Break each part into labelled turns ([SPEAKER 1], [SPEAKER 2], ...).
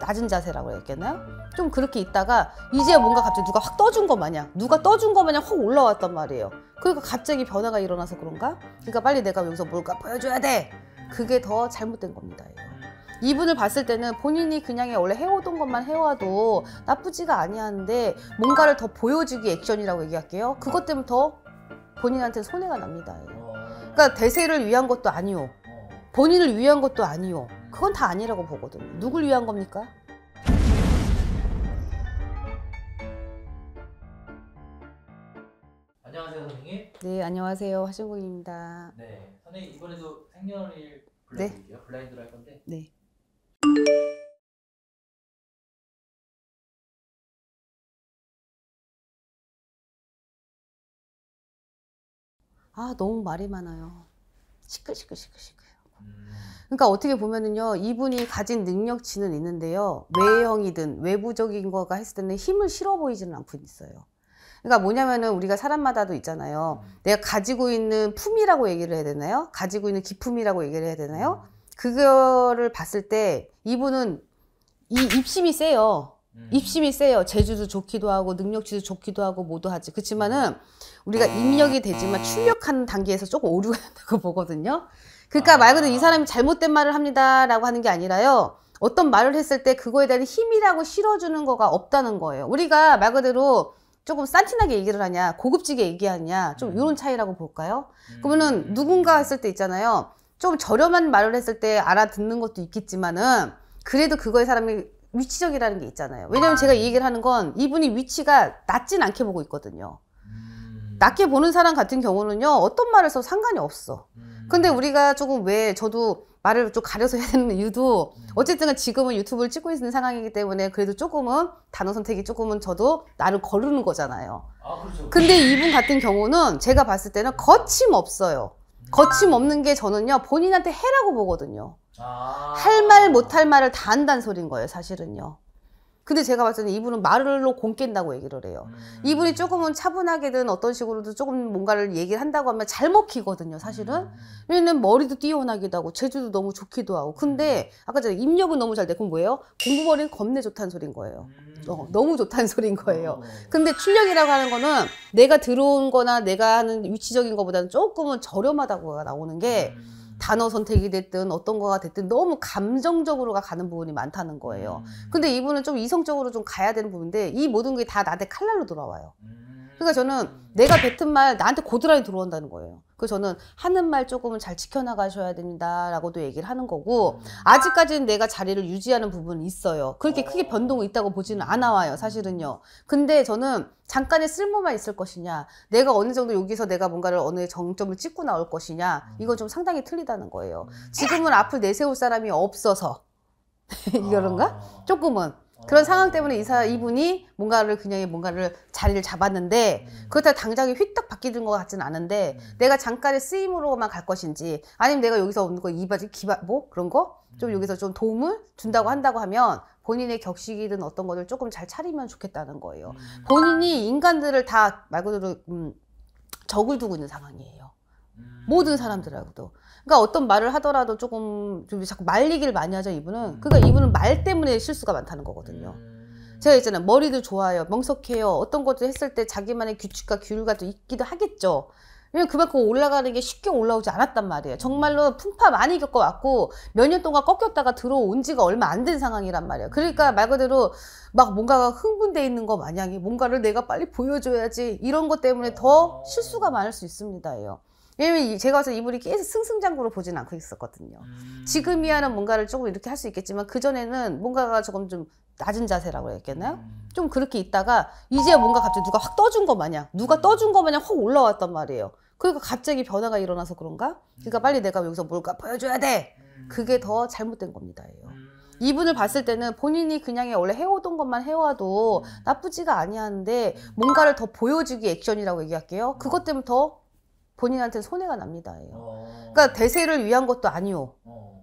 [SPEAKER 1] 낮은 자세라고 해야겠나요? 좀 그렇게 있다가 이제 뭔가 갑자기 누가 확 떠준 거 마냥 확 올라왔단 말이에요. 그러니까 갑자기 변화가 일어나서 그런가? 그러니까 빨리 내가 여기서 뭘까 보여줘야 돼. 그게 더 잘못된 겁니다. 이분을 봤을 때는 본인이 그냥 원래 해오던 것만 해와도 나쁘지가 아니한데 뭔가를 더 보여주기 액션이라고 얘기할게요. 그것 때문에 더 본인한테 손해가 납니다. 그러니까 대세를 위한 것도 아니요. 본인을 위한 것도 아니요. 그건 다 아니라고 보거든요. 누굴 위한 겁니까?
[SPEAKER 2] 안녕하세요, 선생님.
[SPEAKER 1] 네, 안녕하세요. 하신국입니다.
[SPEAKER 2] 네, 선생님 이번에도 생년일
[SPEAKER 1] 네.
[SPEAKER 2] 불러드릴게요. 블라인드로 할 건데.
[SPEAKER 1] 네. 아, 너무 말이 많아요. 시끌시끌. 그러니까 어떻게 보면은요, 이분이 가진 능력치는 있는데요, 외형이든 외부적인 거가 했을 때는 힘을 실어 보이지는 않고 있어요. 그러니까 뭐냐면은 우리가 사람마다도 있잖아요. 내가 가지고 있는 품이라고 얘기를 해야 되나요? 가지고 있는 기품이라고 얘기를 해야 되나요? 그거를 봤을 때 이분은 이 입심이 세요. 입심이 세요. 재주도 좋기도 하고 능력치도 좋기도 하고 뭐도 하지. 그렇지만은 우리가 입력이 되지만 출력하는 단계에서 조금 오류가 된다고 보거든요. 그러니까 말 그대로 이 사람이 잘못된 말을 합니다라고 하는 게 아니라요, 어떤 말을 했을 때 그거에 대한 힘이라고 실어주는 거가 없다는 거예요. 우리가 말 그대로 조금 산티나게 얘기를 하냐, 고급지게 얘기하냐, 좀 이런 차이라고 볼까요? 그러면은 누군가 했을 때 있잖아요, 좀 저렴한 말을 했을 때 알아듣는 것도 있겠지만은 그래도 그거에 사람이 위치적이라는 게 있잖아요. 왜냐면 제가 이 얘기를 하는 건 이분이 위치가 낮진 않게 보고 있거든요. 낮게 보는 사람 같은 경우는요, 어떤 말을 써도 상관이 없어. 근데 우리가 조금 왜, 저도 말을 좀 가려서 해야 되는 이유도 어쨌든 지금은 유튜브를 찍고 있는 상황이기 때문에 그래도 조금은 단어 선택이 조금은 저도 나를 거르는 거잖아요.
[SPEAKER 2] 그렇죠.
[SPEAKER 1] 근데 이분 같은 경우는 제가 봤을 때는 거침없어요. 거침없는 게 저는요, 본인한테 해라고 보거든요. 할 말 못할 말을 다 한다는 소린 거예요, 사실은요. 근데 제가 봤을 때는 이분은 말로 공 깬다고 얘기를 해요. 이분이 조금은 차분하게든 어떤 식으로든 조금 뭔가를 얘기를 한다고 하면 잘 먹히거든요, 사실은. 왜냐면 머리도 뛰어나기도 하고 재주도 너무 좋기도 하고. 근데 아까 전에 입력은 너무 잘 돼. 그럼 뭐예요? 공부머리는 겁내 좋다는 소린 거예요. 너무 좋다는 소린 거예요. 근데 출력이라고 하는 거는 내가 들어온 거나 내가 하는 위치적인 거보다는 조금은 저렴하다고 나오는 게, 단어 선택이 됐든 어떤 거가 됐든 너무 감정적으로가 가는 부분이 많다는 거예요. 근데 이분은 좀 이성적으로 좀 가야 되는 부분인데 이 모든 게 다 나한테 칼날로 돌아와요. 그러니까 저는 내가 뱉은 말 나한테 고드란히 들어온다는 거예요. 그래서 저는 하는 말 조금은 잘 지켜나가셔야 된다라고도 얘기를 하는 거고, 아직까지는 내가 자리를 유지하는 부분이 있어요. 그렇게 크게 변동이 있다고 보지는 않아와요, 사실은요. 근데 저는 잠깐의 쓸모만 있을 것이냐, 내가 어느 정도 여기서 내가 뭔가를 어느 정점을 찍고 나올 것이냐, 이건 좀 상당히 틀리다는 거예요. 지금은 앞을 내세울 사람이 없어서 이런가? 조금은 그런 상황 때문에 이분이 뭔가를 자리를 잡았는데, 그렇다고 당장에 휘딱 바뀌는 것 같지는 않은데, 내가 잠깐의 쓰임으로만 갈 것인지, 아니면 내가 여기서 오는 거 그런 거? 좀 여기서 좀 도움을 준다고 한다고 하면, 본인의 격식이든 어떤 거를 조금 잘 차리면 좋겠다는 거예요. 본인이 인간들을 다 말 그대로 적을 두고 있는 상황이에요. 모든 사람들하고도. 그러니까 어떤 말을 하더라도 조금 좀 자꾸 말리기를 많이 하죠, 이분은. 그러니까 이분은 말 때문에 실수가 많다는 거거든요. 제가 있잖아요, 머리도 좋아요, 명석해요. 어떤 것도 했을 때 자기만의 규칙과 규율과 또 있기도 하겠죠. 왜냐면 그만큼 올라가는 게 쉽게 올라오지 않았단 말이에요. 정말로 풍파 많이 겪어왔고 몇 년 동안 꺾였다가 들어온 지가 얼마 안 된 상황이란 말이에요. 그러니까 말 그대로 막 뭔가가 흥분돼 있는 거 마냥이 뭔가를 내가 빨리 보여줘야지, 이런 것 때문에 더 실수가 많을 수 있습니다. 왜냐면 제가 와서 이분이 계속 승승장구로 보진 않고 있었거든요. 지금이야는 뭔가를 조금 이렇게 할 수 있겠지만 그전에는 뭔가가 조금 좀 낮은 자세라고 해야겠나요? 좀 그렇게 있다가 이제 뭔가 갑자기 누가 확 떠준 거 마냥 확 올라왔단 말이에요. 그러니까 갑자기 변화가 일어나서 그런가? 그러니까 빨리 내가 여기서 뭘까 보여줘야 돼. 그게 더 잘못된 겁니다. 이분을 봤을 때는 본인이 그냥 원래 해오던 것만 해와도 나쁘지가 아니한데 뭔가를 더 보여주기 액션이라고 얘기할게요. 그것 때문에 더 본인한테 손해가 납니다. 그러니까 대세를 위한 것도 아니요.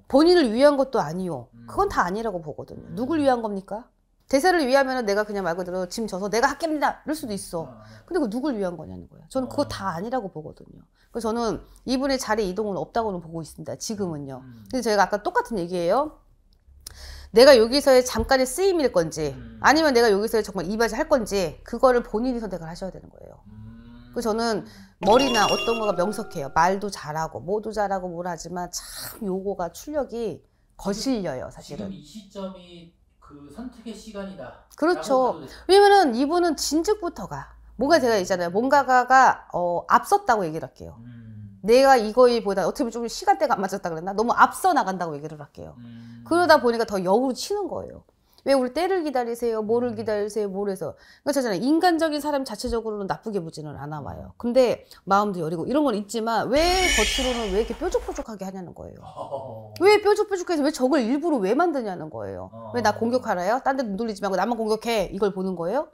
[SPEAKER 1] 본인을 위한 것도 아니요. 그건 다 아니라고 보거든요. 누굴 위한 겁니까? 대세를 위하면 내가 그냥 말 그대로 짐 져서 내가 할게입니다 이럴 수도 있어. 근데 그거 누굴 위한 거냐는 거예요. 저는 그거 다 아니라고 보거든요. 그래서 저는 이분의 자리 이동은 없다고는 보고 있습니다, 지금은요. 그래서 제가 아까 똑같은 얘기예요. 내가 여기서의 잠깐의 쓰임일 건지 아니면 내가 여기서 정말 이바지 할 건지 그거를 본인이 선택을 하셔야 되는 거예요. 그래서 저는 머리나 어떤 거가 명석해요. 말도 잘하고 뭐도 잘하고 뭘 하지만 참 요거가 출력이 거슬려요 사실은.
[SPEAKER 2] 지금 이 시점이 그 선택의 시간이다.
[SPEAKER 1] 그렇죠. 왜냐면은 이분은 진즉부터가 뭔가 제가 있잖아요. 뭔가가 앞섰다고 얘기를 할게요. 내가 이거보다 어떻게 보면 좀 시간대가 안 맞았다 그랬나? 너무 앞서 나간다고 얘기를 할게요. 그러다 보니까 더 역으로 치는 거예요. 왜 우리 때를 기다리세요? 뭐를 기다리세요? 뭘 해서. 그러니까 저잖아요. 인간적인 사람 자체적으로는 나쁘게 보지는 않아 와요. 근데 마음도 여리고 이런 건 있지만 왜 겉으로는 왜 이렇게 뾰족뾰족하게 하냐는 거예요. 왜 뾰족뾰족해서 왜 저걸 일부러 왜 만드냐는 거예요. 왜 나 공격하라요? 딴 데 눈 돌리지 말고 나만 공격해. 이걸 보는 거예요?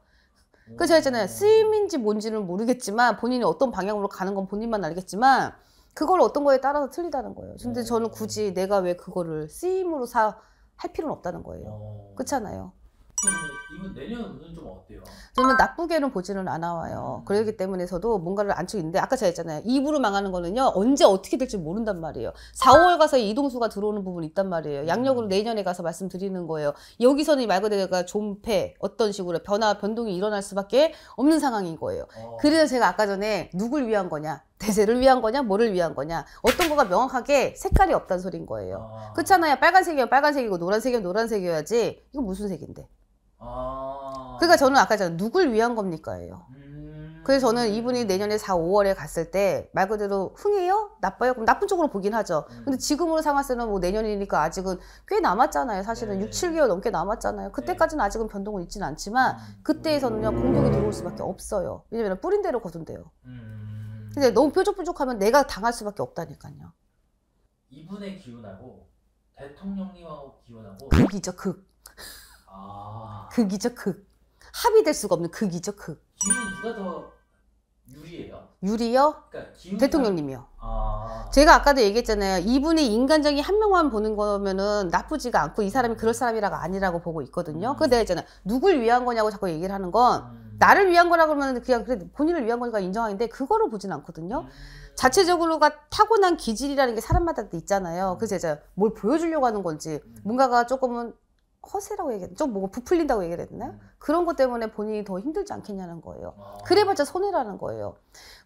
[SPEAKER 1] 그 제가 있잖아요. 쓰임인지 뭔지는 모르겠지만 본인이 어떤 방향으로 가는 건 본인만 알겠지만 그걸 어떤 거에 따라서 틀리다는 거예요. 근데 저는 굳이 내가 왜 그거를 쓰임으로 할 필요는 없다는 거예요. 그렇잖아요.
[SPEAKER 2] 이분 내년 운은 좀 어때요?
[SPEAKER 1] 저는 나쁘게는 보지는 않아 와요. 그렇기 때문에서도 뭔가를 안고 있는데 아까 제가 했잖아요. 입으로 망하는 거는요. 언제 어떻게 될지 모른단 말이에요. 4, 5월 가서 이동수가 들어오는 부분이 있단 말이에요. 양력으로 내년에 가서 말씀드리는 거예요. 여기서는 말 그대로 존폐 어떤 식으로 변동이 일어날 수밖에 없는 상황인 거예요. 그래서 제가 아까 전에 누굴 위한 거냐 대세를 위한 거냐 뭐를 위한 거냐 어떤 거가 명확하게 색깔이 없다는 소린 거예요. 그렇잖아요. 빨간색이면 빨간색이고 노란색이면 노란색이어야지 이거 무슨 색인데. 그러니까 저는 아까 전에 누굴 위한 겁니까예요. 그래서 저는 이분이 내년에 4, 5월에 갔을 때 말 그대로 흥해요? 나빠요? 그럼 나쁜 쪽으로 보긴 하죠. 근데 지금으로 상황에서는 뭐 내년이니까 아직은 꽤 남았잖아요. 사실은 6, 7개월 넘게 남았잖아요. 그때까지는 아직은 변동은 있지는 않지만 그때에서는요 공격이 들어올 수밖에 없어요. 왜냐면 뿌린 대로 거둔대요. 근데 너무 뾰족뾰족하면 내가 당할 수밖에 없다니까요.
[SPEAKER 2] 이분의 기운하고 대통령님하고 기운하고
[SPEAKER 1] 극이죠 극. 극이죠 극. 합의될 수가 없는 극이죠 극.
[SPEAKER 2] 기운은 누가 더 유리해요?
[SPEAKER 1] 유리요?
[SPEAKER 2] 그러니까
[SPEAKER 1] 대통령님이요. 제가 아까도 얘기했잖아요. 이분이 인간적인 한 명만 보는 거면은 나쁘지가 않고 이 사람이 그럴 사람이라가 아니라고 보고 있거든요. 그래서 내가 있잖아요. 누굴 위한 거냐고 자꾸 얘기를 하는 건 나를 위한 거라 그러면 그냥 그래 본인을 위한 거니까 인정하는데 그거를 보진 않거든요. 자체적으로가 타고난 기질이라는 게 사람마다 있잖아요. 그래서 제가 뭘 보여주려고 하는 건지 뭔가가 조금은 허세라고 얘기했나? 좀 뭐가 부풀린다고 얘기를 했나요? 그런 것 때문에 본인이 더 힘들지 않겠냐는 거예요. 그래봤자 손해라는 거예요.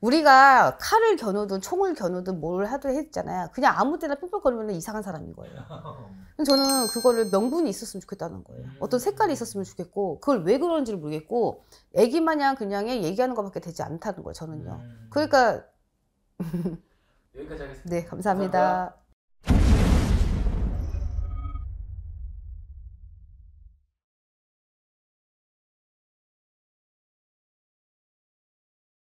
[SPEAKER 1] 우리가 칼을 겨누든 총을 겨누든 뭘 하도 했잖아요. 그냥 아무 때나 뿅뿅거리면 이상한 사람인 거예요. 저는 그거를 명분이 있었으면 좋겠다는 거예요. 어떤 색깔이 있었으면 좋겠고 그걸 왜 그런지를 모르겠고 애기 마냥 그냥 얘기하는 것밖에 되지 않다는 거예요. 저는요. 그러니까
[SPEAKER 2] 여기까지 하겠습니다.
[SPEAKER 1] 네, 감사합니다.